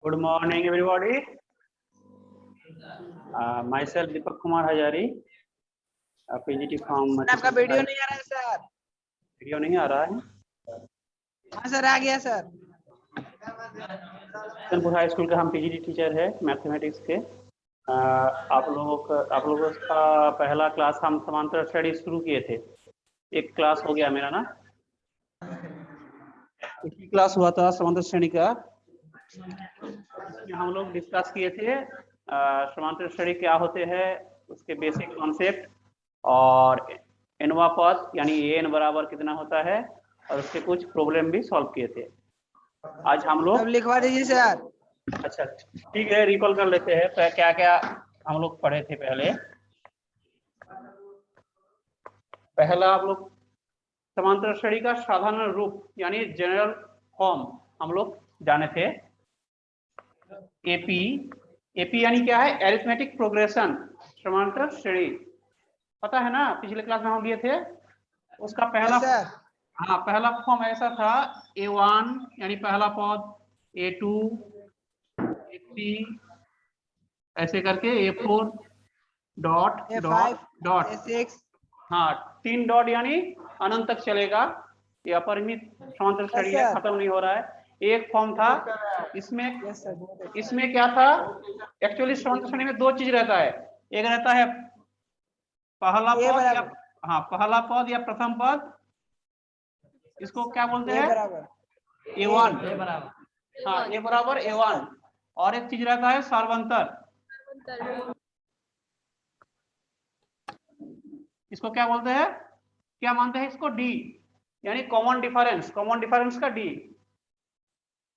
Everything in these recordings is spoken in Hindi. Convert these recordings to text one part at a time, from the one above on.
Good morning, everybody. Myself Deepak Kumar Hajari, PGT from. आपका वीडियो नहीं आ रहा है सर। वीडियो नहीं आ रहा है? हाँ सर, आ गया सर। हाई स्कूल का हम PGT टीचर है मैथमेटिक्स के। आप लोगों का पहला क्लास हम समांतर स्टडी शुरू किए थे। एक क्लास हो गया मेरा ना, एक क्लास हुआ था समांतर श्रेणी का। हम लोग डिस्कस किए थे समांतर श्रेणी क्या होते हैं, उसके बेसिक कॉन्सेप्ट और एनवा पद यानी एन बराबर कितना होता है और उसके कुछ प्रॉब्लम भी सॉल्व किए थे। आज हम लोग लिखवा दीजिए सर। अच्छा ठीक है, रिकॉल कर लेते हैं तो क्या क्या हम लोग पढ़े थे। पहला आप लोग समांतर श्रेणी का साधारण रूप यानी जनरल फॉर्म हम लोग जाने थे। एपी यानी क्या है? एरिथमेटिक प्रोग्रेशन समांतर श्रेणी, पता है ना? पिछले क्लास में हम लिए थे उसका पहला पहला फॉर्म ऐसा था A1 यानी पहला पद, A2, A3 ऐसे करके A4 डॉट डॉट डॉट। हाँ, 3 डॉट यानी अनंत तक चलेगा, ये अपरिमित समांतर श्रेणी है, खत्म नहीं हो रहा है। एक फॉर्म था इसमें क्या था? एक्चुअली समांतर श्रेणी में दो चीज रहता है, एक रहता है पहला पद या पहला पद या प्रथम पद, इसको क्या बोलते हैं? A1 A बराबर A1। और एक चीज रहता है सर्वंतर, इसको क्या बोलते हैं? क्या मानते हैं इसको? डी यानी कॉमन डिफरेंस का डी।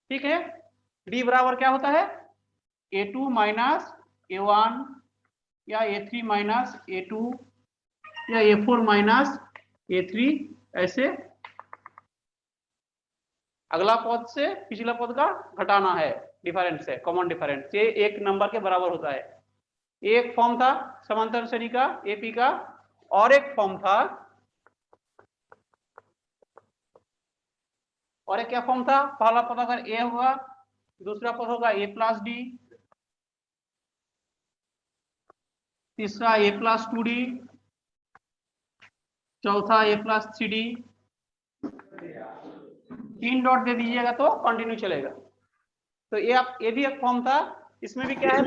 ठीक है, डी बराबर क्या होता है? A2 माइनस A1 या A3 माइनस A2 या A4 माइनस A3, ऐसे अगला पद से पिछला पद का घटाना है, डिफरेंस है, कॉमन डिफरेंस, ये एक नंबर के बराबर होता है। एक फॉर्म था समांतर श्रेणी का एपी का, और एक फॉर्म था, और एक क्या फॉर्म था? पहला पद अगर ए होगा, दूसरा पद होगा ए प्लस डी, तीसरा ए प्लस 2D, चौथा ए प्लस 3D। 3 डॉट दे दीजिएगा तो कंटिन्यू चलेगा। तो ये भी एक फॉर्म था, इसमें भी क्या है?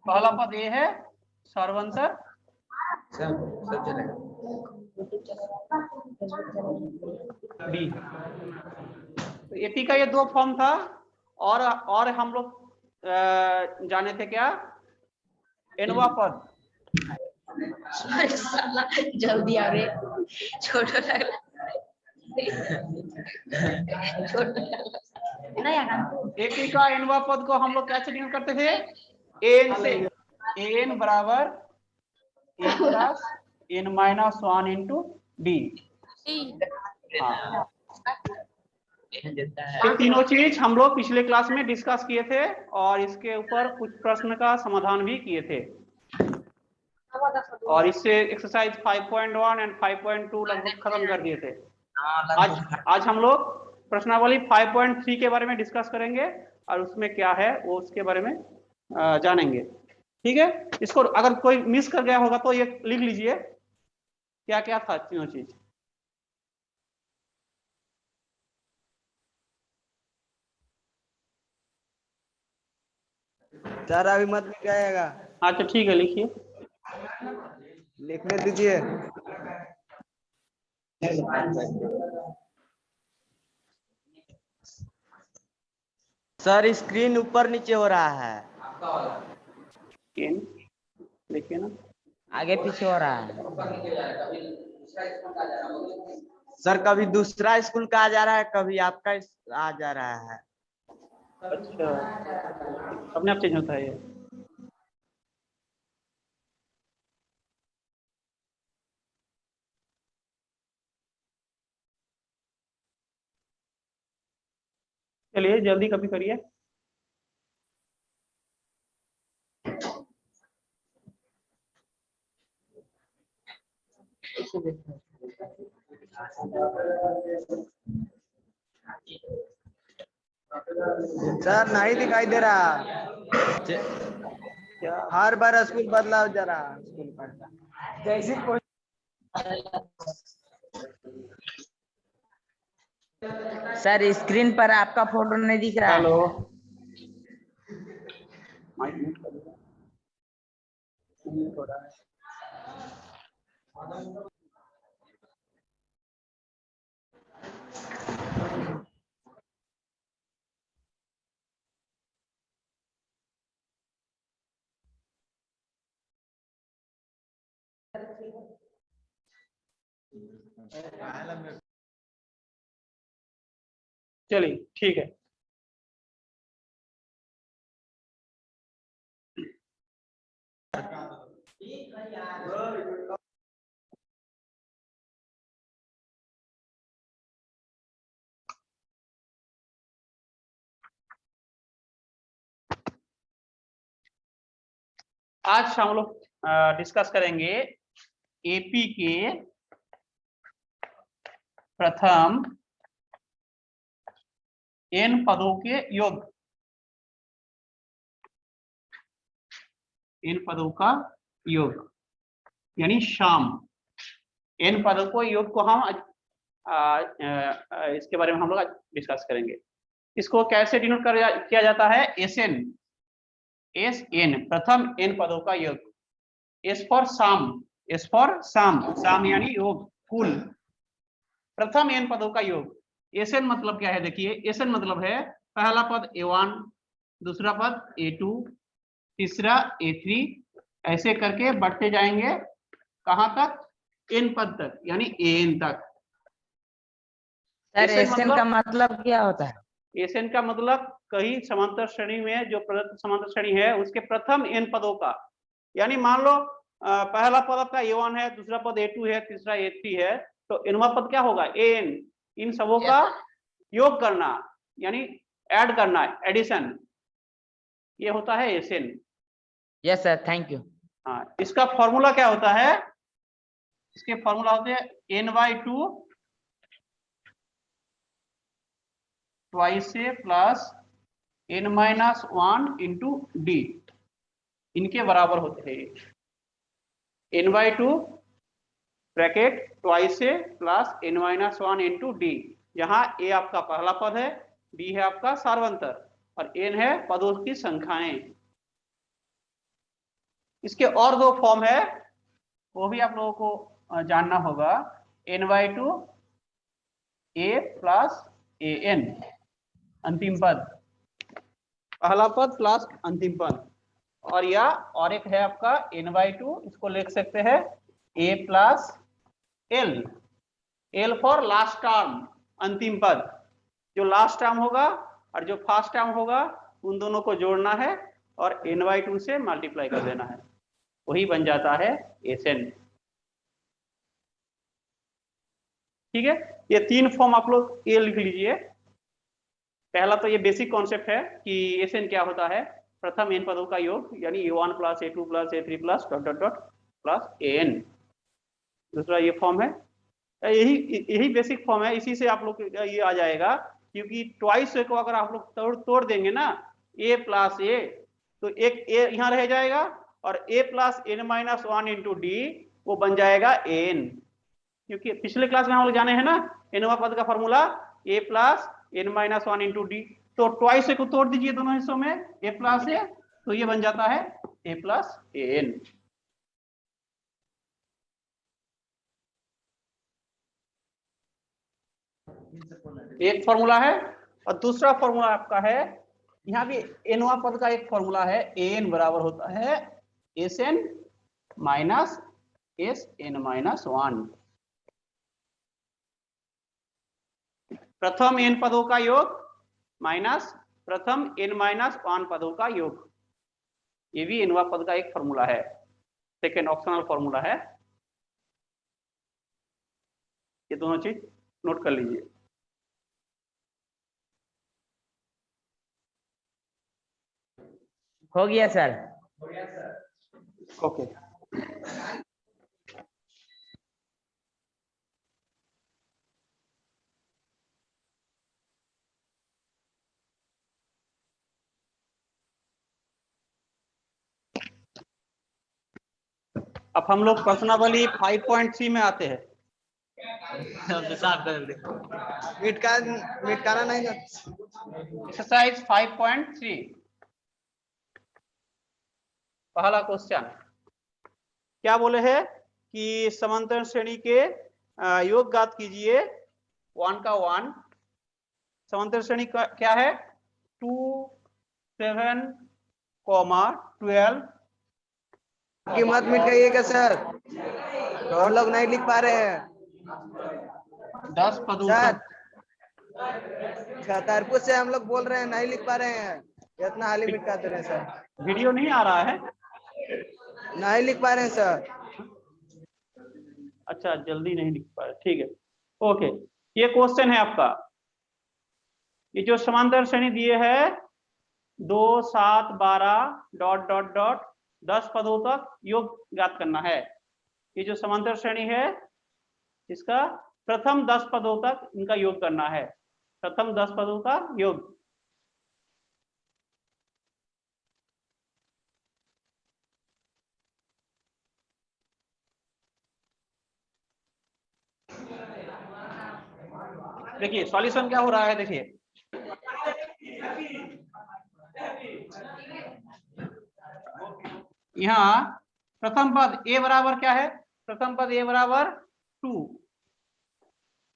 पहला पद ए है सर्वंतर, डी। तो एपी का ये दो फॉर्म था, और हम लोग जाने थे क्या? एनवा पद। जल्दी आ रे, छोटा लगला। एपी का एनवा पद को हम लोग कैसे डिनोट करते थे? एन से। एन बराबर a plus n minus 1 into d. ये तीनों चीज हम लोग पिछले क्लास में डिस्कस किए थे और इसके ऊपर कुछ प्रश्न का समाधान भी किए थे, और इससे एक्सरसाइज 5.1 एंड 5.2 लगभग खत्म कर दिए थे। आज हम लोग प्रश्नावली 5.3 के बारे में डिस्कस करेंगे और उसमें क्या है वो उसके बारे में जानेंगे। ठीक है, इसको अगर कोई मिस कर गया होगा तो ये लिख लीजिए क्या क्या था तीनों चीज। सर अभी मत लिखाएगा। अच्छा ठीक है, लिखिए। लिखने दीजिए। सर स्क्रीन ऊपर नीचे हो रहा है। देखिए ना, आगे पीछे हो रहा है। सर कभी दूसरा स्कूल का आ जा रहा है, कभी आपका आ जा रहा है। अच्छा, अपने आप चेंज होता है ये। चलिए जल्दी कॉपी करिए। सर नहीं दिखाई दे रहा। हर बार स्कूल बदलाव जरा स्कूल पढ़ता जैसे कोई। सर स्क्रीन पर आपका फोटो नहीं दिख रहा है। हेलो, माइक म्यूट कर दो। म्यूट हो रहा है। चलिए ठीक है। आज हम लोग डिस्कस करेंगे एपी के प्रथम n पदों के योग, n पदों का योग यानी शाम। n पदों को योग को हम इसके बारे में हम लोग आज डिस्कस करेंगे। इसको कैसे डिनोट किया जाता है? SN, SN प्रथम n पदों का योग। S फॉर शाम, S फॉर शाम, शाम यानी योग, कुल प्रथम n पदों का योग। SN मतलब क्या है? देखिए SN मतलब है पहला पद A1, दूसरा पद A2, तीसरा A3, ऐसे करके बढ़ते जाएंगे कहां तक? n पद तक यानी AN तक। सर SN का मतलब क्या होता है? SN का मतलब कई समांतर श्रेणी में जो प्रदत्त समांतर श्रेणी है उसके प्रथम n पदों का, यानी मान लो पहला पद आपका A1 है, दूसरा पद A2 है, तीसरा A3 है, तो nवां पद क्या होगा? AN। इन सबों का योग करना यानी ऐड करना, एडिशन, ये होता है SN। Yes sir, thank you. हाँ, इसका फॉर्मूला क्या होता है? इसके फॉर्मूला होते हैं n/2 twice plus n-1 into D, इनके बराबर होते हैं। n/2 bracket twice plus n-1 into D, जहां a आपका पहला पद है, d है आपका सार्वंतर और n है पदों की संख्याएं। इसके और दो फॉर्म है, वो भी आप लोगों को जानना होगा। n/2 a प्लस an, अंतिम पद, पहला पद प्लस अंतिम पद, और या और एक है आपका n/2, इसको लिख सकते हैं a plus l, l for last term, अंतिम पद। जो लास्ट टर्म होगा और जो फर्स्ट टर्म होगा उन दोनों को जोड़ना है और n/2 से मल्टीप्लाई कर देना है, वही बन जाता है SN। ठीक है, ये तीन फॉर्म आप लोग ये लिख लीजिए। पहला तो ये बेसिक कॉन्सेप्ट है कि SN क्या होता है, प्रथम n पदों का योग यानी A1 plus A2 plus A3 plus dot dot dot plus AN। दूसरा ये फॉर्म है, यही बेसिक फॉर्म है, इसी से आप लोग ये आ जाएगा, क्योंकि ट्वाइस को अगर आप लोग तोड़ देंगे ना, a प्लस a, तो एक a यहाँ रह जाएगा और a plus n-1 into D वो बन जाएगा an। क्योंकि पिछले क्लास में हम लोग जाने हैं ना nवां पद का formula a plus n-1 into d, तो ट्वाइस को तोड़ दीजिए दोनों हिस्सों में, a प्लस a, तो ये बन जाता है a प्लस an। एक फॉर्मूला है, और दूसरा फॉर्मूला आपका है, यहाँ भी nवां पद का एक फॉर्मूला है, an बराबर होता है SN माइनस SN-1। प्रथम n पदों का योग माइनस प्रथम n-1 पदों का योग, ये भी nवां पद का एक फॉर्मूला है, सेकेंड ऑप्शनल फॉर्मूला है। ये दोनों चीज नोट कर लीजिए। हो गया सर। ओके। अब हम लोग प्रश्नावली 5.3 में आते हैं। मिटकाना नहीं ना। एक्सरसाइज 5.3 पहला क्वेश्चन क्या बोले हैं कि समांतर श्रेणी के योग ज्ञात कीजिए। 1 का 1 समांतर श्रेणी का क्या है 2 7 12 कीमत मिट गई है क्या सर? हम लोग नहीं लिख पा रहे हैं 10 पदों सर। तक। छतरपुर से हम लोग बोल रहे हैं, नहीं लिख पा रहे हैं। इतना हाल ही मिटा दे रहे हैं सर। वीडियो नहीं आ रहा है? नहीं लिख पा रहे हैं सर। अच्छा जल्दी नहीं लिख पा रहे, ठीक है ओके। ये क्वेश्चन है आपका, ये जो समांतर श्रेणी दिए है 2 7 12 डॉट डॉट डॉट 10 पदों तक योग ज्ञात करना है। ये जो समांतर श्रेणी है इसका प्रथम 10 पदों तक इनका योग करना है, प्रथम 10 पदों का योग। देखिए सॉल्यूशन क्या हो रहा है, देखिए यहाँ प्रथम पद a बराबर क्या है, प्रथम पद a बराबर 2,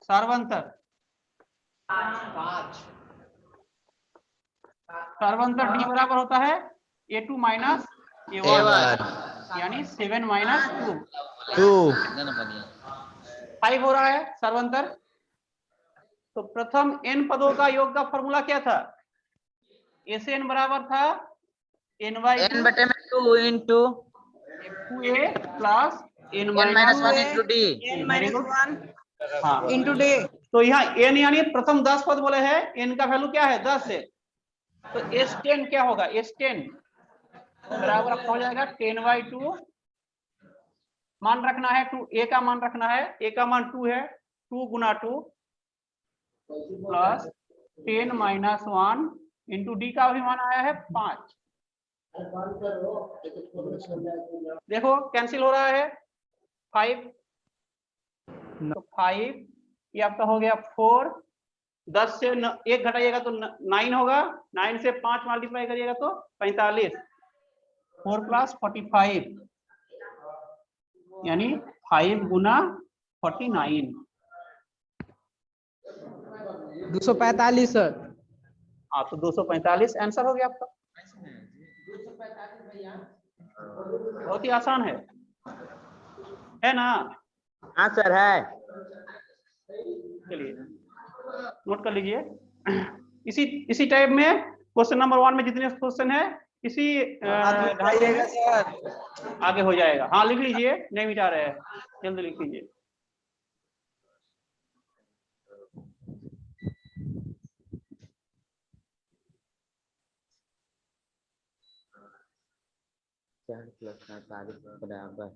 सर्वांतर सर्वांतर d बराबर होता है a2 माइनस a1 यानी 7 माइनस 2 5 हो रहा है सर्वांतर। तो प्रथम n पदों का योग का फॉर्मूला क्या था, a से n बराबर था n/2 बटे में 2 into 2a plus n minus 1 into d हाँ इंटू डे। तो यहाँ n यानी प्रथम 10 पद बोले हैं, n का वैल्यू क्या है 10 है, तो S10 क्या होगा, S10 बराबर आपका हो जाएगा 10/2, मान रखना है 2 a का मान रखना है, a का मान 2 है, 2 गुना 2 प्लस 10 माइनस 1 इंटू d का भी मान आया है 5। देखो कैंसिल हो रहा है 5, तो 5 ये आपका हो गया 4, 10 से 1 घटाइएगा तो 9 होगा, 9 से 5 मल्टीप्लाई करिएगा तो 45, 4 प्लस 45 यानी 5 गुना 49 245 सर। हाँ तो 245 आंसर हो गया आपका। बहुत ही आसान है ना? हाँ सर है। चलिए नोट कर लीजिए। इसी टाइप में क्वेश्चन नंबर 1 में जितने क्वेश्चन है इसी आइएगा सर। आगे हो जाएगा। हाँ लिख लीजिए, नहीं मिटा रहे हैं, जल्दी लिख लीजिए। बराबर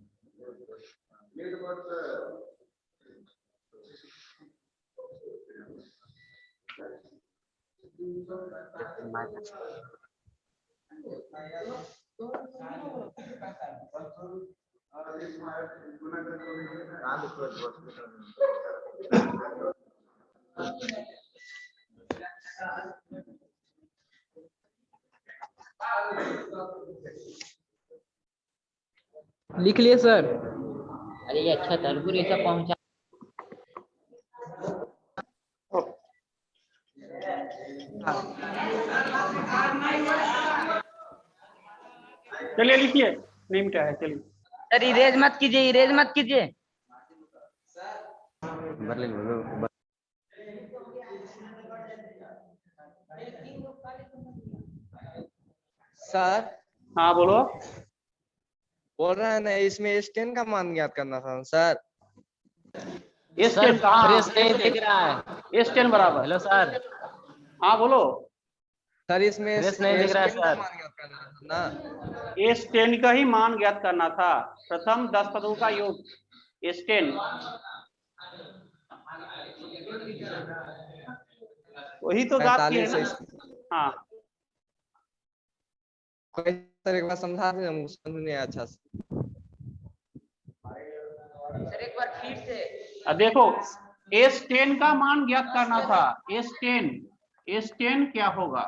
लिख लिए सर। अरे ये अच्छा तरबूज ऐसा पहुंचा। चलिए लिखिए, नहीं मिटा है, चलिए। सर इरेज मत कीजिए, इरेज मत कीजिए। सर हाँ बोलो। बोल रहे हैं ना, इसमें S10 का मान ज्ञात करना था सर। S10 कहाँ? फ्रेश नहीं दिख रहा है। S10 बराबर। Hello sir. हाँ बोलो। सर इसमें फ्रेश नहीं दिख रहा है S10 का सर। मान ज्ञात करना था ना। S10 का ही मान ज्ञात करना था, प्रथम 10 पदों का योग S10 वही तो ज्ञात किए ना। हाँ सर एक बार समझा दें, हमको समझ नहीं आया अच्छा से। सर एक बार फिर से। अब देखो S10 का मान ज्ञात करना था। S10 क्या होगा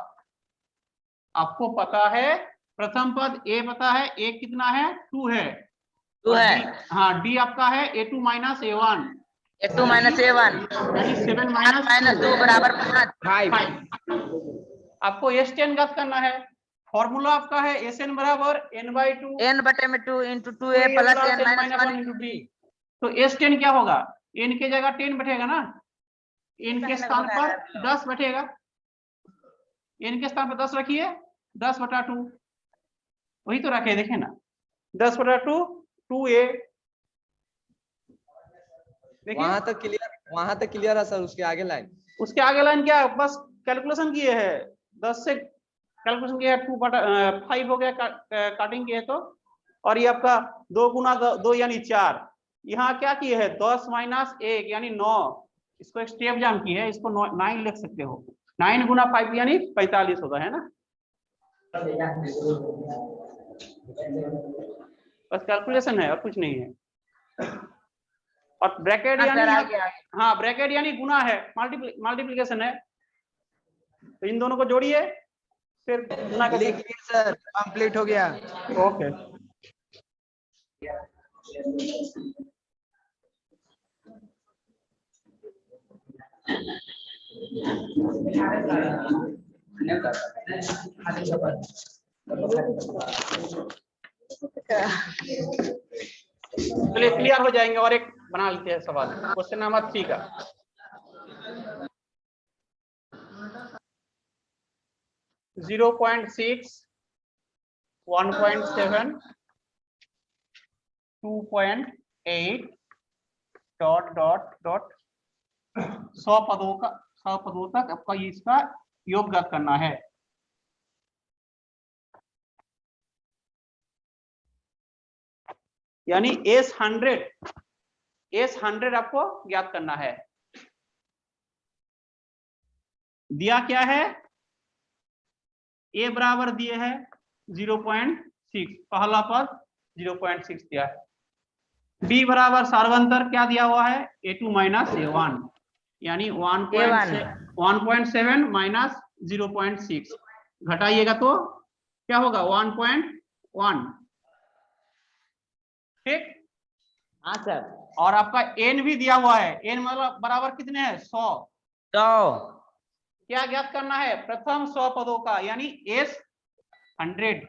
आपको पता है। प्रथम पद A पता है, A कितना है 2 है, 2 है। हाँ D आपका है A2 minus A1, A2 minus A1 यानी 7 माइनस 2 बराबर 5। 5। आपको S10 ज्ञात करना है। फॉर्मूला आपका है Sn बराबर n/2 n/2 into 2a plus n minus 1 into d। तो S10 क्या होगा, n के जगह 10 बैठेगा ना, n के स्थान पर 10 बैठेगा, n के स्थान पर 10 रखिए, 10/2 वही तो रखे, देखे ना 10/2 2a। वहां तक क्लियर है सर, उसके आगे लाइन उसके आगे लाइन क्या है, बस कैलकुलेशन किए है 10 से कैलकुलेशन किया है 2/5 हो गया काटिंग किए तो, और ये आपका 2 गुना 2 यानी 4, यहाँ क्या किए है 10 माइनस 1 यानी 9, इसको एक स्टेप जाम की है, इसको 9 लिख सकते हो, 9 गुना 5 यानी 45 होगा, है ना। बस कैलकुलेशन है और कुछ नहीं है। और ब्रैकेट यानी हाँ ब्रैकेट यानी गुना है, मल्टीप्लिकेशन है, तो इन दोनों को जोड़िए फिर गुना कर लिखिए सर, कंप्लीट हो गया। ओके। चलिए क्लियर हो जाएंगे, और एक बना लेते हैं सवाल, क्वेश्चन नंबर 3 का। जीरो 0.6 1.7 2.8 डॉट 100 पदों तक आपका इसका योग ज्ञात करना है। यानी S100 आपको ज्ञात करना है। दिया क्या है, A बराबर दिए है 0.6, पहला पद 0.6 दिया है। B बराबर सार्वंतर क्या दिया हुआ है A2 माइनस A1, यानी 1.7 माइनस 0.6 घटाइएगा तो क्या होगा 1.1, ठीक। हाँ सर। और आपका n भी दिया हुआ है, n मतलब बराबर कितने हैं 100। क्या ज्ञात करना है, प्रथम 100 पदों का यानी S100,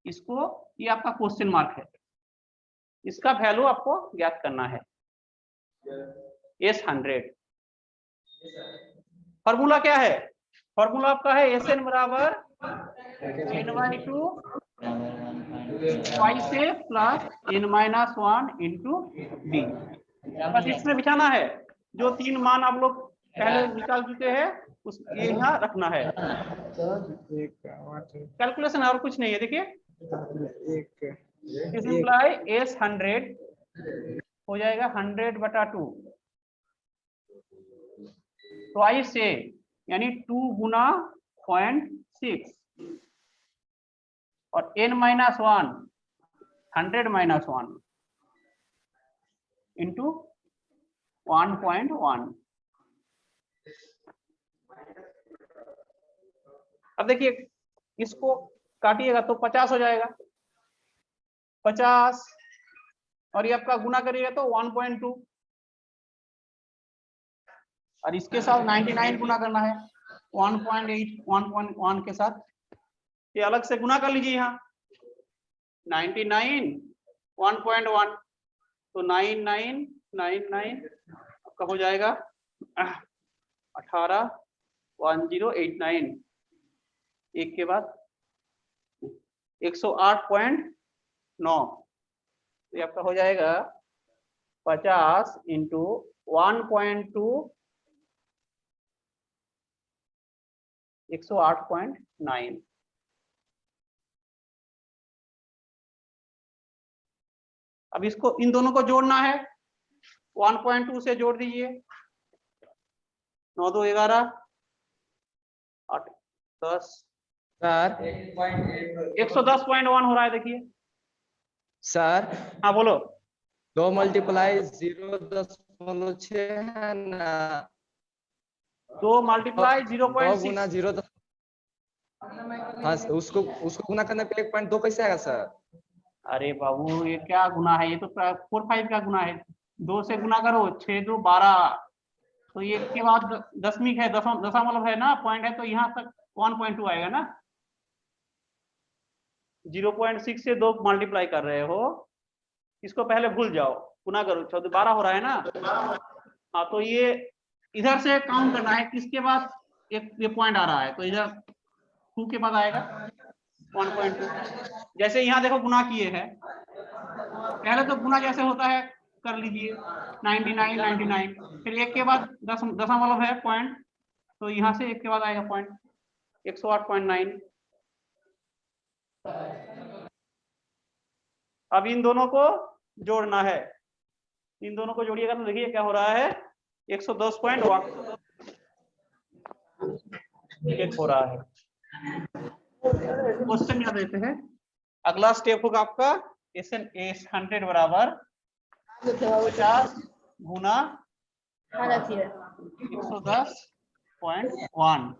इसको ये आपका क्वेश्चन मार्क है, इसका वैल्यू आपको ज्ञात करना है S100। फॉर्मूला क्या है, फॉर्मूला आपका है Sn बराबर n/2 twice a plus n-1 into d। बस इसमें बिठाना है, जो 3 मान आप लोग पहले निकाल चुके हैं उस ये यहाँ रखना है, कैलकुलेशन और कुछ नहीं है। देखिए इस इम्प्लाई S100 हो जाएगा 100/2 ट्वाइस ए यानी 2 गुना 0.6 और n-1 100-1 इंटू 1.1। अब देखिए इसको काटिएगा तो 50 हो जाएगा, 50 और ये आपका गुना करिएगा तो 1.2 और इसके साथ 99 गुना करना है 1.8 1.1 के साथ, ये अलग से गुना कर लीजिए यहाँ 99 1.1 तो 9999 आपका हो जाएगा 181089, एक के बाद 108.9, ये आपका हो जाएगा 50 इंटू 1.2 108.9। अब इसको इन दोनों को जोड़ना है, 1.2 से जोड़ दीजिए 9 2 11 8 10 सर 110.1 हो रहा है, देखिए सर। हाँ बोलो। 2 मल्टीप्लाई 0.6 है ना, 2 मल्टीप्लाई 2 0.6। गुना 0, हाँ उसको गुना करने पे 1.2 कैसे आएगा सर? अरे बाबू ये क्या गुना है, ये तो 4 5 का गुना है। 2 से गुना करो, 6 2 12, तो ये के बाद दशमिक है, दशमलव है ना, पॉइंट है, तो यहाँ तक 1.2 आएगा ना। 0.6 से 2 मल्टीप्लाई कर रहे हो, इसको पहले भूल जाओ, गुना करो, 12 हो रहा है ना। हाँ तो ये इधर से काउंट करना है, किसके बाद ये पॉइंट आ रहा है, तो इधर 2 के बाद आएगा 1.2। जैसे यहाँ देखो गुना किए हैं, पहले तो गुना जैसे होता है कर लीजिए, 99 99, फिर एक के बाद दशमलव है पॉइंट, तो यहाँ से एक के बाद आएगा पॉइंट 108.9। अब इन दोनों को जोड़ना है, इन दोनों को जोड़िएगा तो देखिए क्या हो रहा है, 110.1 हो रहा है। क्वेश्चन याद देते हैं, अगला स्टेप होगा आपका SN100 बराबर 50 गुना 110.1।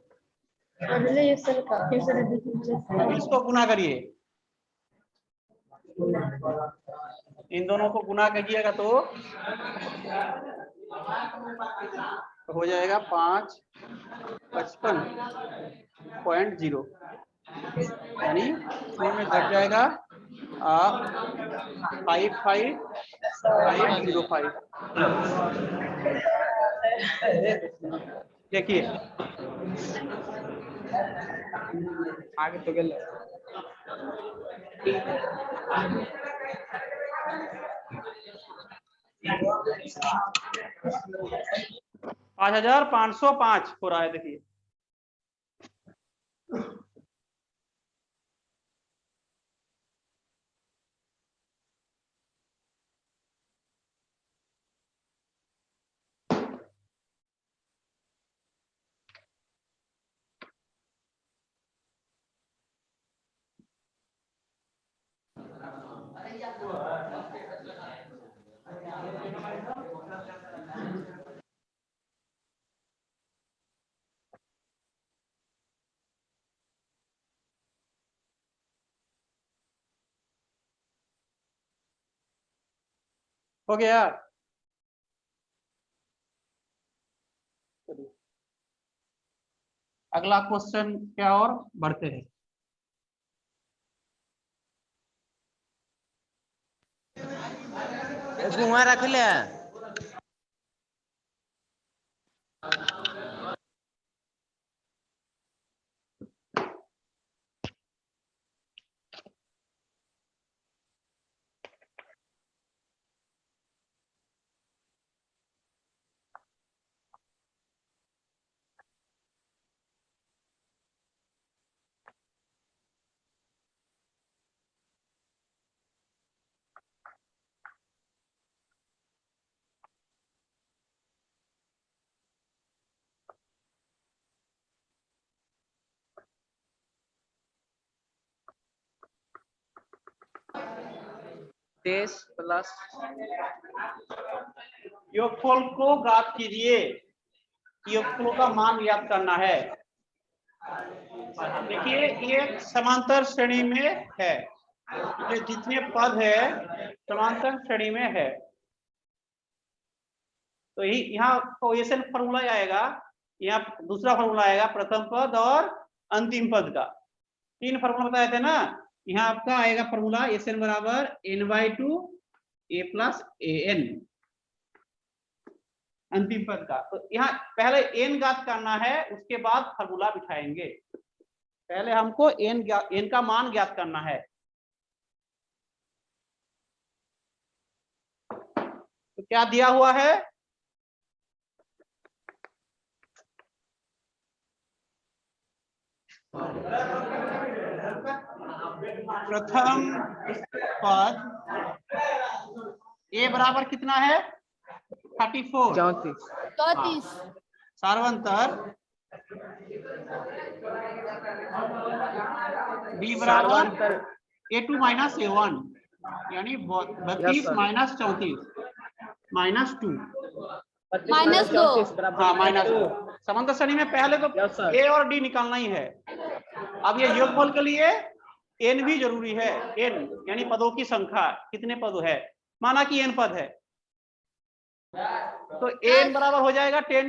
इसको गुना करिए, इन दोनों को गुना करिएगा तो हो जाएगा 555.0, यानी इसमें में घट जाएगा 55505। देखिए आगे तो गए 5505 हो रहा है। देखिए हो गया। अगला क्वेश्चन क्या और बढ़ते हैं। वहाँ रख ले। प्लस योगफल को ज्ञात कीजिए, योगफल का मान ज्ञात करना है। देखिए ये समांतर श्रेणी में है, ये जितने पद है समांतर श्रेणी में है, तो यहाँ कोएफिशिएंट फॉर्मूला आएगा, यहाँ दूसरा फॉर्मूला आएगा प्रथम पद और अंतिम पद का। 3 फॉर्मूला बताए थे ना, यहाँ आपका आएगा फॉर्मूला SN बराबर n/2 a + an अंतिम पद का। तो यहाँ पहले n ज्ञात करना है, उसके बाद फॉर्मूला बिठाएंगे। पहले हमको n का मान ज्ञात करना है। तो क्या दिया हुआ है, प्रथम पद a बराबर कितना है 34, 34 सार्वंतर b बराबर a2 - a1, यानी 32 माइनस 34 माइनस 2 -2 हाँ माइनस 2। समांतर श्रेणी में पहले तो ए और डी निकालना ही है। अब ये योगफल के लिए एन भी जरूरी है। एन यानी पदों की संख्या, कितने पद है, माना कि एन पद है तो एन बराबर हो जाएगा 10।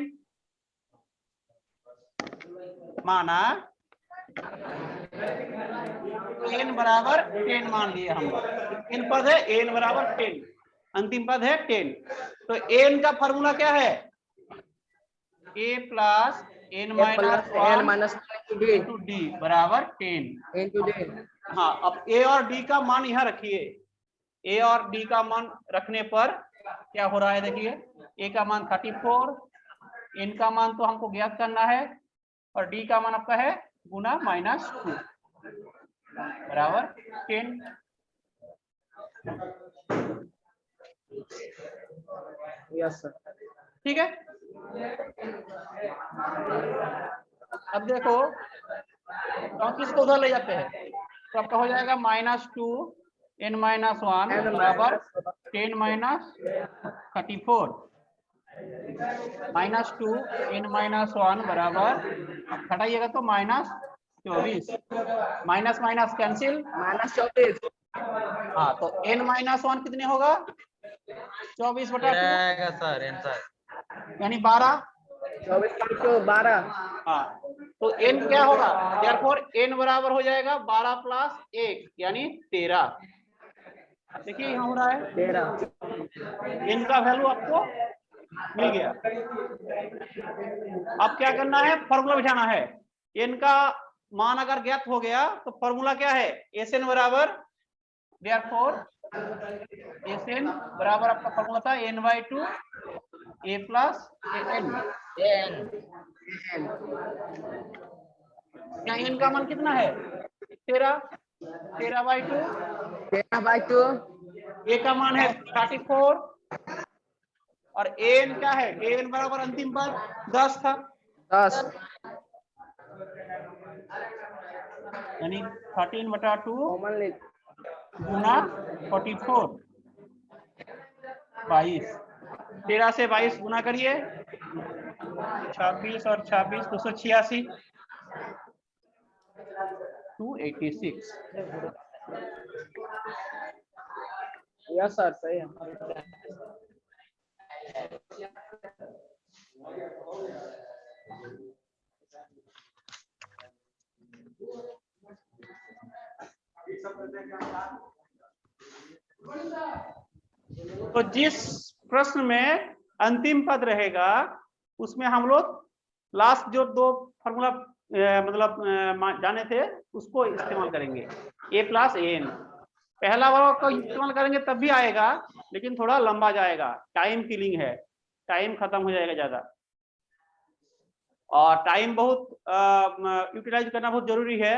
माना एन बराबर 10 मान लिए हम लोग। एन पद है, एन बराबर 10, अंतिम पद है 10। तो एन का फॉर्मूला क्या है, a plus n minus into d बराबर 10। हाँ, अब ए और डी का मान यहाँ रखिए। ए और डी का मान रखने पर क्या हो रहा है, देखिए ए का मान 34, एन का मान तो हमको ज्ञात करना है और डी का मान आपका है गुना -2 बराबर 10। Yes sir. ठीक है। अब देखो 34 को उधर ले जाते हैं तो आपका हो जाएगा -2 n - 1 बराबर 10 माइनस 34 -2 n - 1 बराबर, घटाइएगा तो -24, माइनस माइनस कैंसिल -24। हाँ, तो n - 1 कितने होगा, 24/2 सर आंसर यानी 12। 24/12। हाँ, तो n क्या होगा, therefore n बराबर हो जाएगा 12 + 1 यानी 13। देखिए यहाँ हो रहा है 13। n का वैल्यू आपको मिल गया। अब क्या करना है, फॉर्मूला बिठाना है। n का मान अगर ज्ञात हो गया तो फॉर्मूला क्या है, Sn बराबर, therefore Sn बराबर आपका फॉर्मूला था n/2 a प्लस an। यहाँ n का मान कितना है, 13, 13/2, 13/2। a का मान है 34 और an क्या है, an बराबर अंतिम पद 10 था, 10। यानी 13/2 कॉमन ले। गुना 44, 22। 13 से 22 गुना करिए, 26 और 26 286, 286। यस सर, सही है। तो जिस प्रश्न में अंतिम पद रहेगा उसमें हम लोग लास्ट जो 2 फॉर्मूला मतलब जाने थे उसको इस्तेमाल करेंगे, a + an। पहला वाला को इस्तेमाल करेंगे तब भी आएगा लेकिन थोड़ा लंबा जाएगा, टाइम किलिंग है, टाइम खत्म हो जाएगा ज्यादा। और टाइम बहुत यूटिलाइज करना बहुत जरूरी है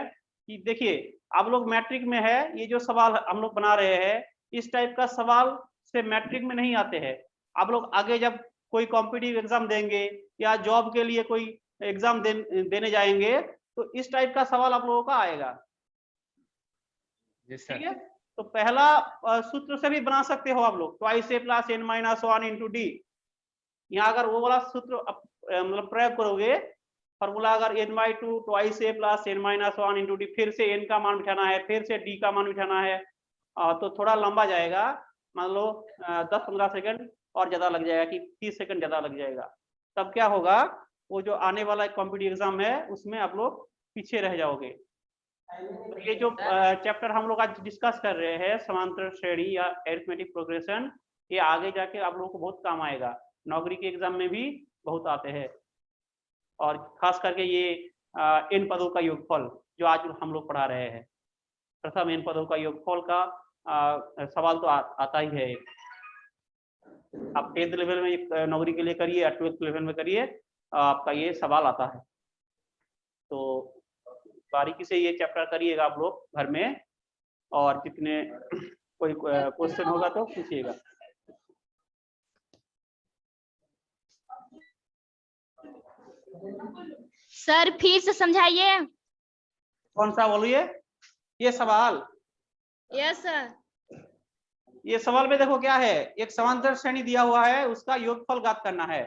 कि देखिए आप लोग मैट्रिक में है, ये जो सवाल हम लोग बना रहे हैं इस टाइप का सवाल से मैट्रिक में नहीं आते हैं। आप लोग आगे जब कोई कॉम्पिटिटिव एग्जाम देंगे या जॉब के लिए कोई एग्जाम देने जाएंगे तो इस टाइप का सवाल आप लोगों का आएगा। ठीक है, तो पहला सूत्र से भी बना सकते हो आप लोग, 2a + n - 1 × d। यहाँ अगर वो वाला सूत्र मतलब प्रयोग करोगे, फॉर्मूला अगर n/2 2a + n - 1 × d, फिर से n का मान बिठाना है, फिर से d का मान बिठाना है, तो थोड़ा लंबा जाएगा। मान लो 10-15 सेकंड और ज्यादा लग जाएगा कि 30 सेकंड ज्यादा लग जाएगा। तब क्या होगा, वो जो आने वाला कॉम्पिटिटिव एग्जाम है उसमें आप लोग पीछे रह जाओगे। तो ये जो चैप्टर हम लोग आज डिस्कस कर रहे हैं, समांतर श्रेणी या अरिथमेटिक प्रोग्रेशन, ये आगे जाके आप लोगों को बहुत काम आएगा, नौकरी के एग्जाम में भी बहुत आते हैं। और खास करके ये इन पदों का योगफल जो आज हम लोग पढ़ा रहे हैं, प्रथम इन पदों का योगफल का सवाल तो आता ही है। आप 10th लेवल में नौकरी के लिए करिए या 12th लेवल में करिए, आपका ये सवाल आता है। तो बारीकी से ये चैप्टर करिएगा आप लोग घर में, और जितने कोई क्वेश्चन होगा तो पूछिएगा। सर फिर से समझाइए। कौन सा बोलिए, ये सवाल? Yes sir. ये सवाल में देखो क्या है, एक समांतर श्रेणी दिया हुआ है, उसका योगफल ज्ञात करना है।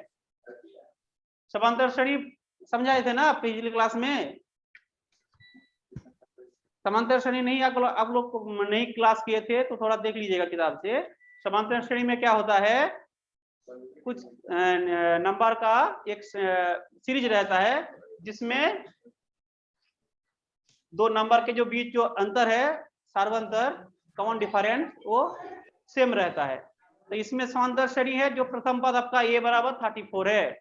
समांतर श्रेणी समझाए थे ना पिछली क्लास में। समांतर श्रेणी नहीं आप लोग नहीं क्लास किए थे तो थोड़ा देख लीजिएगा किताब से। समांतर श्रेणी में क्या होता है, कुछ नंबर का एक सीरीज रहता है जिसमें दो नंबर के जो बीच जो अंतर है, सार्वंतर कॉमन डिफरेंस, वो सेम रहता है। तो इसमें समांतर श्रेणी है जो प्रथम पद आपका a बराबर 34 है,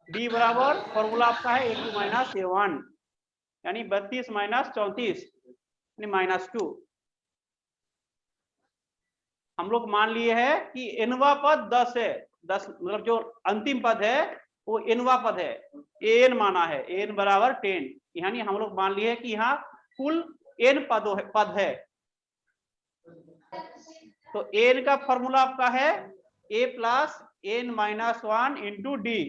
d बराबर फॉर्मूला आपका है a2 माइनस a1 यानी 32 माइनस 34 यानी -2। हम लोग मान लिए है कि nवा पद 10 है, 10 मतलब जो अंतिम पद है वो nवा पद है, an माना है, an बराबर 10, यानी हम लोग मान लिए कि यहाँ कुल n पद है। तो n का फॉर्मूला आपका है a plus n minus 1 into D,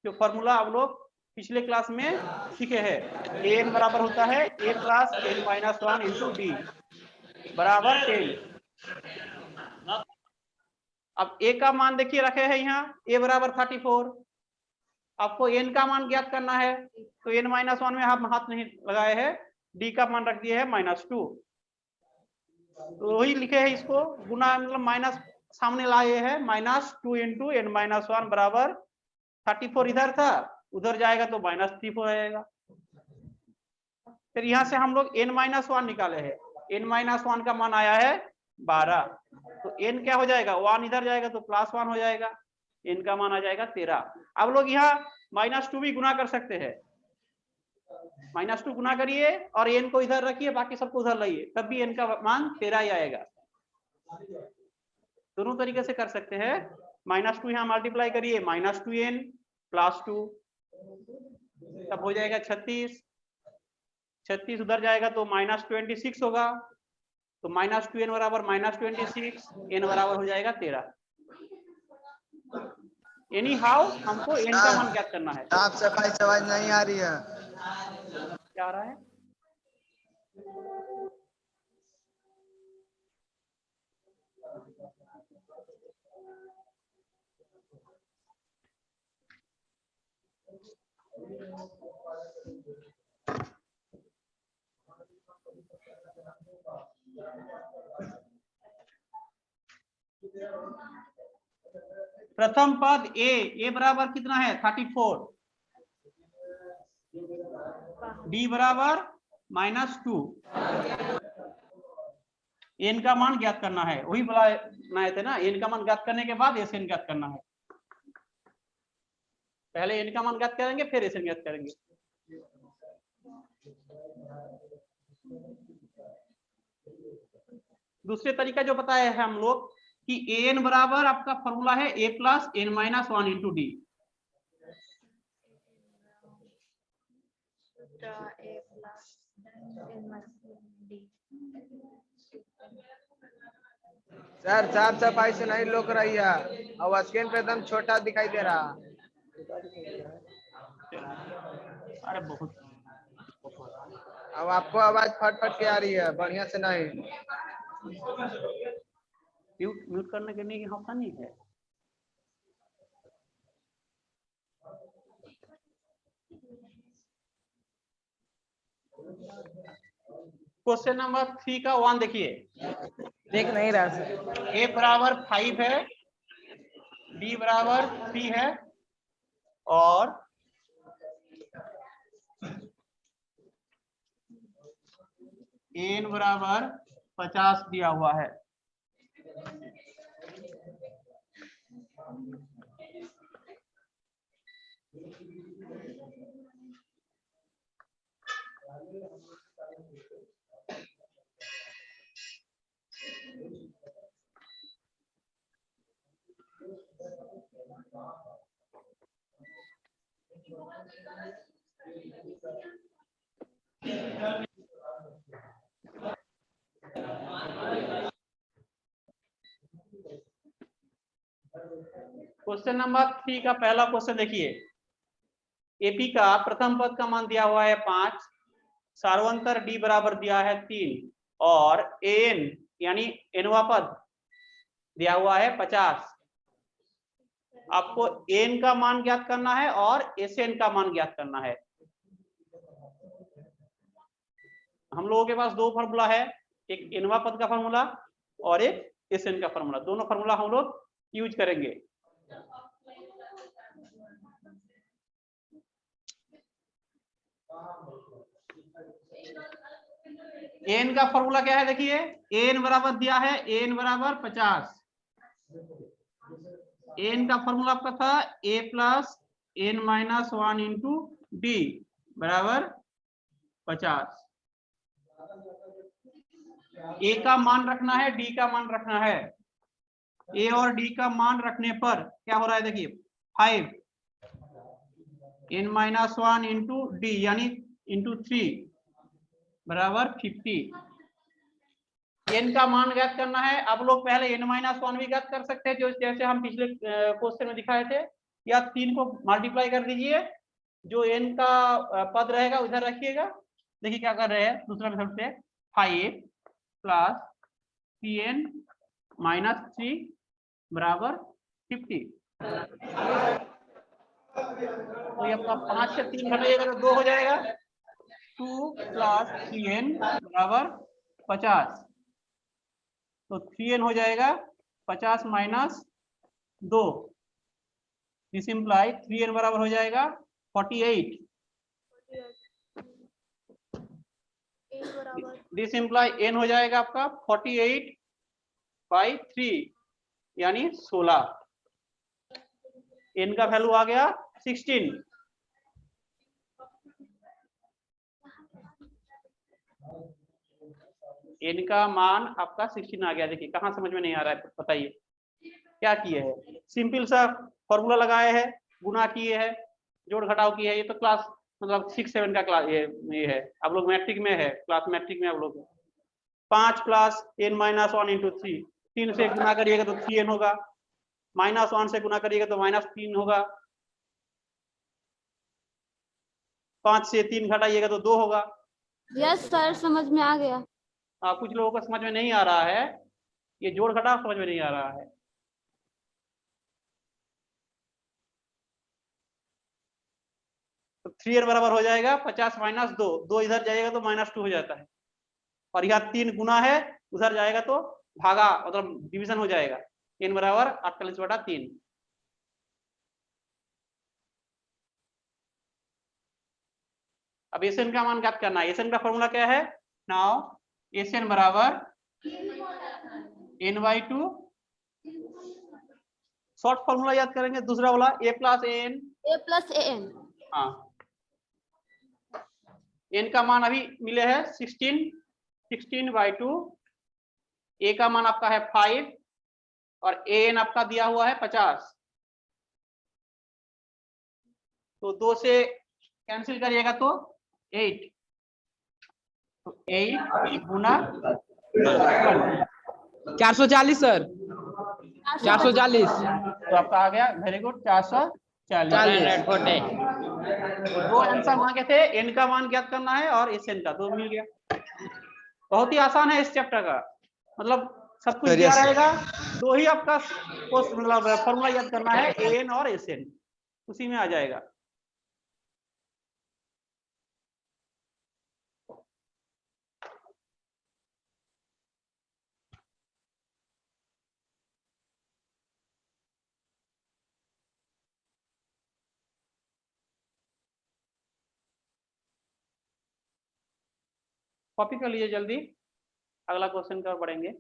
जो फॉर्मूला आप लोग पिछले क्लास में सीखे हैं। an बराबर होता है a plus n minus 1 into d बराबर 10। अब a का मान देखिए रखे हैं यहाँ, a बराबर 34। आपको n का मान ज्ञात करना है तो n माइनस 1 में हम हाथ नहीं लगाए हैं, d का मान रख दिए है -2। तो वही लिखे हैं, इसको गुना मतलब माइनस सामने लाए हैं, -2 इंटू n माइनस 1 बराबर 34 इधर था, उधर जाएगा तो -3 हो जाएगा। फिर यहाँ से हम लोग n माइनस 1 निकाले हैं, n माइनस 1 का मान आया है 12, तो n क्या हो जाएगा, 1 इधर जाएगा तो +1 हो जाएगा, n का मान आ जाएगा 13। अब लोग यहाँ -2 भी गुना कर सकते हैं, -2 गुना करिए और n को इधर रखिए, बाकी सबको उधर लाइए, तब भी n का मान 13 ही आएगा। दोनों तरीके से कर सकते हैं। -2 यहाँ मल्टीप्लाई करिए, -2n +2 तब हो जाएगा 36, 36 उधर जाएगा तो -26 होगा, तो -2n बराबर -26, n बराबर हो जाएगा 13। एनी हाउ हमको n का मान ज्ञात करना है। साफ सफाई से आवाज नहीं आ रही है। क्या आ रहा है? प्रथम पद a बराबर कितना है 34, d बराबर -2, n का मान ज्ञात करना है, वही बनाए थे ना। n का मान ज्ञात करने के बाद sn ज्ञात करना है, पहले n का मान ज्ञात करेंगे फिर sn ज्ञात करेंगे। दूसरे तरीका जो बताया है हम लोग कि an बराबर आपका फॉर्मूला है a plus n minus 1 into D. Sir साफ सफाई से नहीं लोग रही है, और स्क्रीन पे एकदम छोटा दिखाई दे रहा। अरे बहुत, अब आपको आवाज फट फट के आ रही है, बढ़िया से नहीं। म्यूट करने के लिए यहाँ नहीं है। क्वेश्चन नंबर 3 का 1 देखिए, देख नहीं रहा सर। a बराबर 5 है, b बराबर 3 है और n बराबर 50 दिया हुआ है। क्वेश्चन नंबर 3 का पहला क्वेश्चन देखिए, एपी का प्रथम पद का मान दिया हुआ है 5, सार्वंतर डी बराबर दिया है 3 और एन यानी एनवा पद दिया हुआ है 50। आपको एन का मान ज्ञात करना है और एसएन का मान ज्ञात करना है। हम लोगों के पास दो फार्मूला है, एक एनवा पद का फार्मूला और एक एसएन का फार्मूला। दोनों फार्मूला हम लोग यूज करेंगे। एन का फॉर्मूला क्या है, देखिए एन बराबर दिया है, एन बराबर 50। एन का फॉर्मूला आपका था a plus n minus 1 into d बराबर 50। ए का मान रखना है, डी का मान रखना है। ए और डी का मान रखने पर क्या हो रहा है, देखिए 5 एन माइनस 1 इंटू डी यानी इंटू 3 बराबर 50। एन का मान ज्ञात करना है। आप लोग पहले एन माइनस 1 भी ज्ञात कर सकते हैं, जो जैसे हम पिछले क्वेश्चन में दिखाए थे, या 3 को मल्टीप्लाई कर दीजिए, जो एन का पद रहेगा उधर रखिएगा। देखिए क्या कर रहे हैं दूसरा मेथड से, 5 प्लस 3n माइनस 3 बराबर 50। तो ये आपका 5 से 3 घटाइएगा तो 2 हो जाएगा। 2 प्लस 3n बराबर 50। तो 3n हो जाएगा 50 माइनस 2। दिस इम्प्लाई 3n बराबर हो जाएगा 48। दिस इम्प्लाई n हो जाएगा आपका 48/3 यानी 16। n का वैल्यू आ गया 16। n का मान आपका 16 आ गया। देखिए कहाँ समझ में नहीं आ रहा है, बताइए क्या किए हैं। सिंपल सा फॉर्मूला लगाए हैं, गुना किए हैं, जोड़ घटाव किए हैं। ये तो क्लास मतलब 6-7 का क्लास ये है। आप लोग मैट्रिक में है, क्लास मैट्रिक में आप लोग 5 प्लस n माइनस 1 इंटू 3, 3 से गुना करिएगा तो 3n होगा, माइनस 1 से गुना करिएगा तो माइनस 3 होगा, 5 से 3 घटाइएगा तो 2 होगा। यस सर, समझ में आ गया। कुछ लोगों को समझ में नहीं आ रहा है, ये जोड़ घटाव समझ में नहीं आ रहा है। तो 3n बराबर हो जाएगा 50 माइनस 2, 2 इधर जाएगा तो माइनस 2 हो जाता है, और यहाँ 3 गुना है, उधर जाएगा तो भागा मतलब डिवीजन हो जाएगा। n बराबर 48/3। अब एसएन का मान ज्ञात करना है। एसएन का फॉर्मूला क्या है, नाउ एसएन बराबर n/2। शॉर्ट फॉर्मूला याद करेंगे दूसरा वाला, a प्लस an। हाँ, n का मान अभी मिले हैं 16/2। a का मान आपका है 5 और an आपका दिया हुआ है 50। तो 2 से कैंसिल करिएगा तो 8। तो 8 गुना 440 सर, 440। तो आपका आ गया, वेरी गुड, 440। दो आंसर मांगे थे, एन का मान ज्ञात करना है और एस एन का, दो मिल गया। बहुत ही आसान है इस चैप्टर का, मतलब सब कुछ दिया रहेगा, दो ही आपका मतलब फॉर्मूला याद करना है, एन और एस एन, उसी में आ जाएगा। कॉपी कर लीजिए जल्दी, अगला क्वेश्चन की ओर बढ़ेंगे।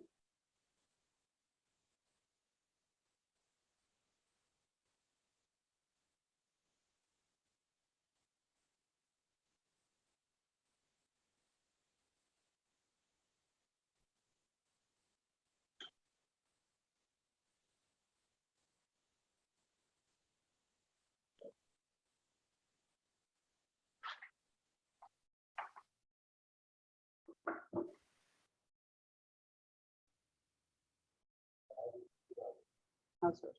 हाँ सर,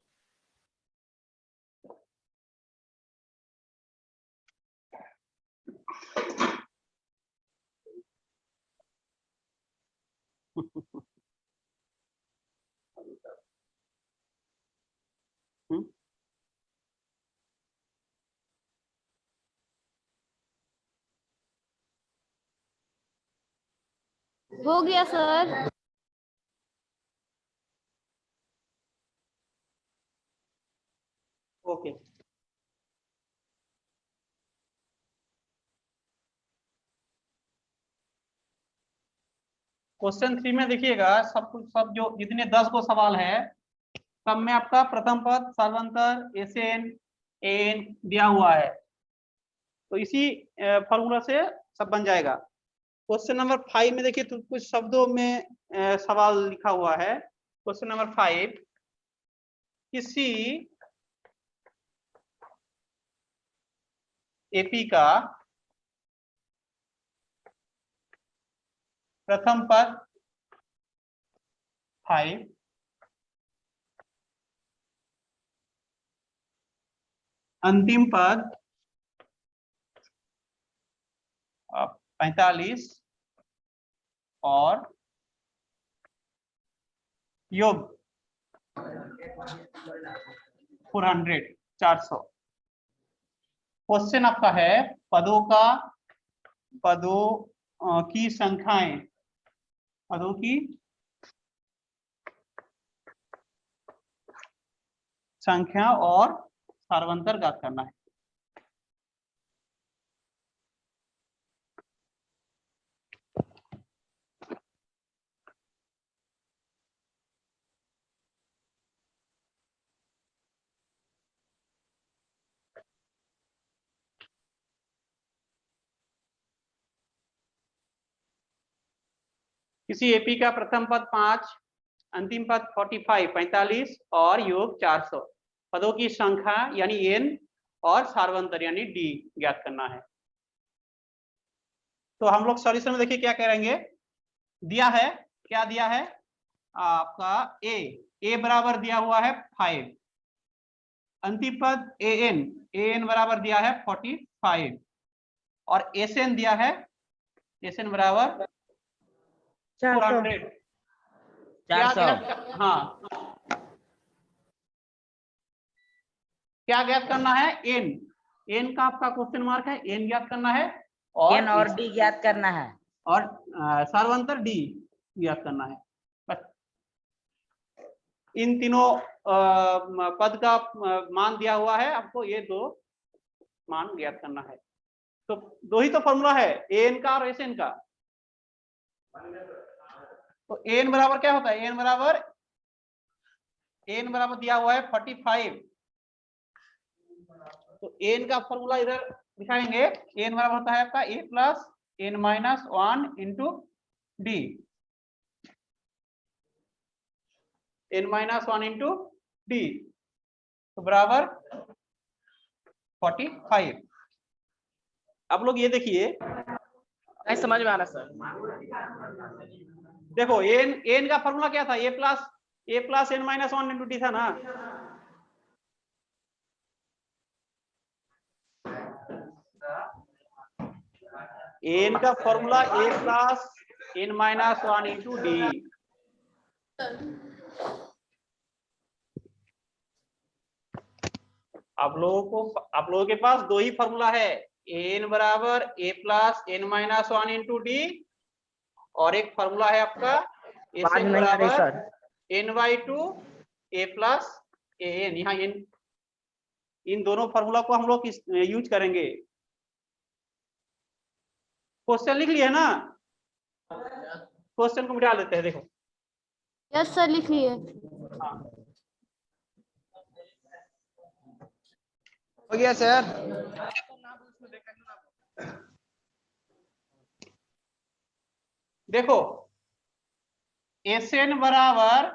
हो गया सर। ओके। क्वेश्चन 3 में देखिएगा, सब जो जितने 10 को सवाल है सब में आपका प्रथम पद, सर्वांतर, एसएन, एन दिया हुआ है, तो इसी फॉर्मूला से सब बन जाएगा। क्वेश्चन नंबर 5 में देखिए तो कुछ शब्दों में सवाल लिखा हुआ है। क्वेश्चन नंबर 5, किसी एपी का प्रथम पद 5, अंतिम पद 45 और योग 400। क्वेश्चन आपका है पदों की संख्याएं, पदों की संख्या और सार्वंतर ज्ञात करना है। किसी एपी का प्रथम पद 5, अंतिम पद 45 और योग 400, पदों की संख्या यानी एन और सार्वंतर यानी डी ज्ञात करना है। तो हम लोग सॉल्यूशन में देखिए क्या करेंगे। दिया है, क्या दिया है आपका ए बराबर दिया हुआ है 5, अंतिम पद एन बराबर दिया है 45 और एसएन दिया है, एसएन बराबर 400। हाँ, क्या ज्ञात करना है, एन का आपका क्वेश्चन मार्क है, एन ज्ञात करना है और एन और डी ज्ञात करना है और सार्वंतर डी ज्ञात करना है। बस इन तीनों पद का मान दिया हुआ है, आपको ये दो मान ज्ञात करना है। तो दो ही तो फॉर्मूला है, एन का और एसएन का। तो एन बराबर क्या होता है, एन बराबर दिया हुआ है 45, तो एन का फॉर्मूला इधर दिखाएंगे। एन बराबर होता है आपका a plus n minus 1 into d, n minus 1 into d, तो बराबर 45। आप लोग ये देखिए, नहीं समझ में आ रहा सर। देखो एन का फॉर्मूला क्या था, a plus n minus 1 into d था ना। एन का formula a plus n minus 1 into d. आप लोगों के पास दो ही फॉर्मूला है, एन बराबर a plus n minus 1 into d और एक फॉर्मूला है आपका एन बराबर n by 2 A plus n. यहाँ इन दोनों फॉर्मूला को हम लोग यूज करेंगे। क्वेश्चन लिख लिया ना, क्वेश्चन को मिटा लेते हैं। देखो यस सर, लिख लिए। हाँ, हो गया सर। देखो एसएन बराबर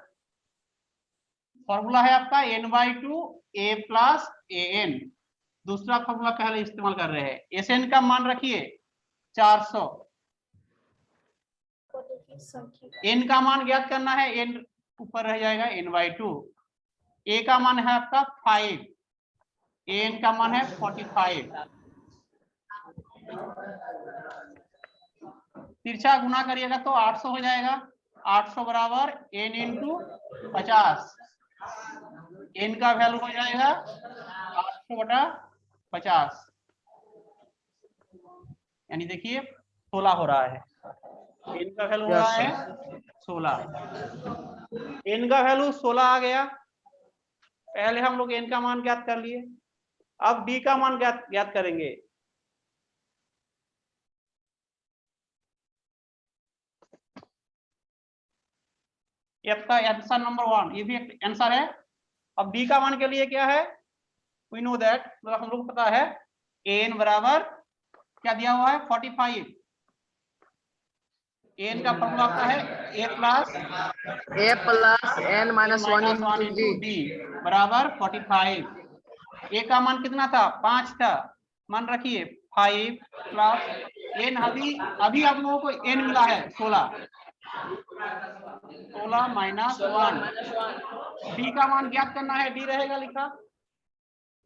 फॉर्मूला है आपका N by 2 A plus A N. दूसरा फॉर्मूला पहले इस्तेमाल कर रहे हैं। एसएन का मान रखिए 400, एन का मान ज्ञात करना है, एन ऊपर रह जाएगा एन बाई 2। ए का मान है आपका 5, एन का मान है 45। तिरछा गुना करिएगा तो 800 हो जाएगा। 800 बराबर एन इंटू 50, एन का वैल्यू हो जाएगा 800 बटा 50, यानी देखिए 16 हो रहा है। n का वैल्यू हुआ है 16। n का वैल्यू 16 आ गया। पहले हम लोग n का मान ज्ञात कर लिए, अब d का मान ज्ञात करेंगे। ये आपका आंसर नंबर 1, ये भी एक आंसर है। अब d का मान के लिए क्या है, वी नो दैट, मतलब हम लोग को पता है n बराबर क्या दिया हुआ है 45। n का फॉर्मूला आपका है a plus n minus 1 into d d बराबर 45। a का मान कितना था, 5 था, मान रखिए 5 प्लस n, अभी आप लोगों को n मिला है 16 माइनस 1। d का मान ज्ञात करना है, d रहेगा लिखा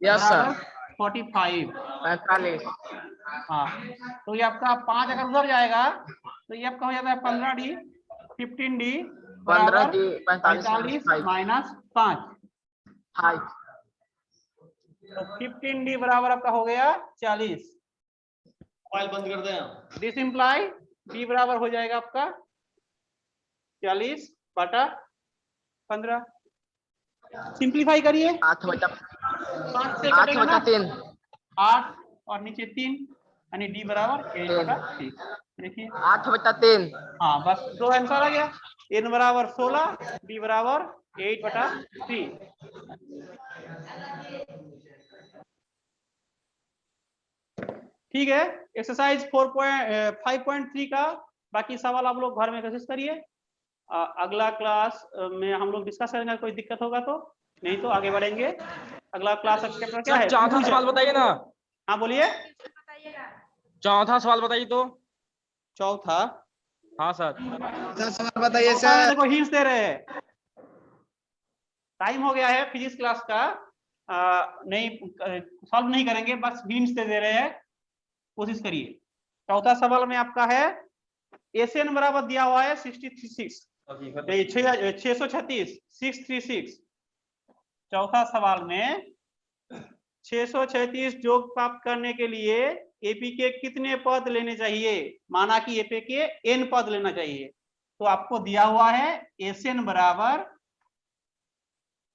यस सर 45। 45। हाँ, तो ये आपका 5 अगर उधर जाएगा तो ये आपका हो जाता है 15d 15d 15d 45 माइनस 5। तो 15d बराबर आपका हो गया 40। मोबाइल बंद कर दें। दिस इंप्लाई d बराबर हो जाएगा आपका 40 बटा 15। सिंप्लीफाई करिए, 8 बटा 5 से 8 बटा 3 8 और नीचे 3 यानी d बराबर 8 बटा 3। देखिए 8 बटा 3। हाँ, बस दो आंसर आ गया, n बराबर 16, d बराबर 8 बटा 3। ठीक है, एक्सरसाइज 5.3 का बाकी सवाल आप लोग घर में कोशिश करिए। अगला क्लास में हम लोग डिस्कस करेंगे, कोई दिक्कत होगा तो, नहीं तो आगे बढ़ेंगे। अगला क्लास चैप्टर क्या है, चौथा सवाल बताइए ना। हाँ बोलिए, चौथा सवाल बताइए तो। चौथा, हाँ सर। सवाल बताइए चौथा में सर। देखो हिंट्स दे रहे हैं, टाइम हो गया है फिजिक्स क्लास का, नहीं सॉल्व नहीं करेंगे, बस हिंट्स दे रहे हैं, कोशिश करिए। चौथा सवाल में आपका है एसएन बराबर दिया हुआ है 636 636 चौथा सवाल में 636 योग प्राप्त करने के लिए एपी के कितने पद लेने चाहिए, माना कि एपी के एन पद लेना चाहिए। तो आपको दिया हुआ है एसएन बराबर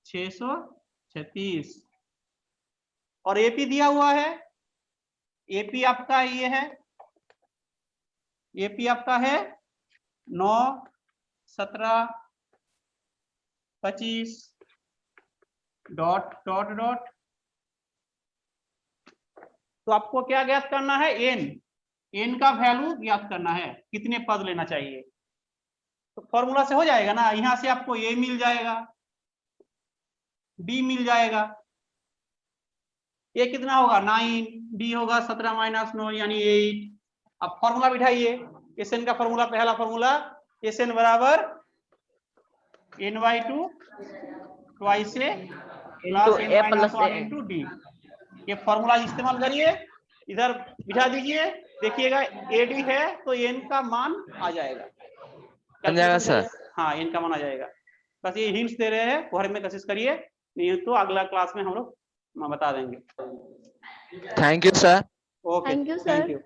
636 और एपी दिया हुआ है, एपी आपका ये है, एपी आपका है 9 17 25 डॉट डॉट डॉट। तो आपको क्या ज्ञात करना है, एन का वैल्यू ज्ञात करना है, कितने पद लेना चाहिए। तो फॉर्मूला से हो जाएगा ना, यहां से आपको ए मिल जाएगा, डी मिल जाएगा, ए कितना होगा 9, डी होगा 17 माइनस 9 यानी 8। अब फॉर्मूला बिठाइए, एसएन का फॉर्मूला, पहला फॉर्मूला एसएन बराबर n/2 ट्वाइस ए प्लस n-1 इंटू डी। ये फॉर्मूला इस्तेमाल करिए, इधर बिठा दीजिए, देखिएगा एडी है तो एन का मान आ जाएगा सर। हाँ, एन का मान आ जाएगा। बस ये हिंट्स दे रहे हैं, घर में कोशिश करिए, नहीं तो अगला क्लास में हम लोग बता देंगे। Thank you sir. Okay, Thank you, sir. Thank you.